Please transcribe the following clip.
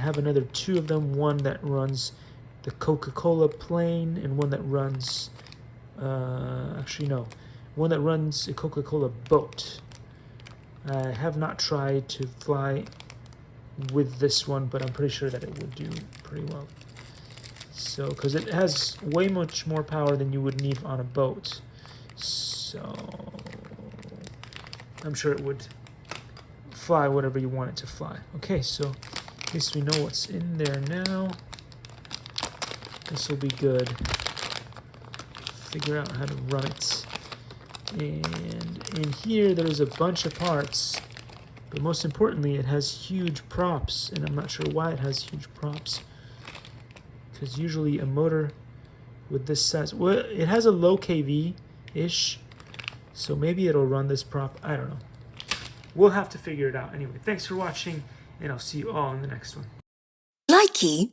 I have another 2 of them, one that runs the Coca-Cola plane and one that runs, actually no, one that runs a Coca-Cola boat. I have not tried to fly with this one, but I'm pretty sure that it would do pretty well. So, because it has way much more power than you would need on a boat. So, I'm sure it would fly whatever you want it to fly. Okay, so at least we know what's in there now. This will be good. Figure out how to run it. And in here, there's a bunch of parts. But most importantly, it has huge props. And I'm not sure why it has huge props. Because usually a motor with this size... Well, it has a low kV-ish. So maybe it'll run this prop. I don't know. We'll have to figure it out. Anyway, thanks for watching. And I'll see you all in the next one. Likey.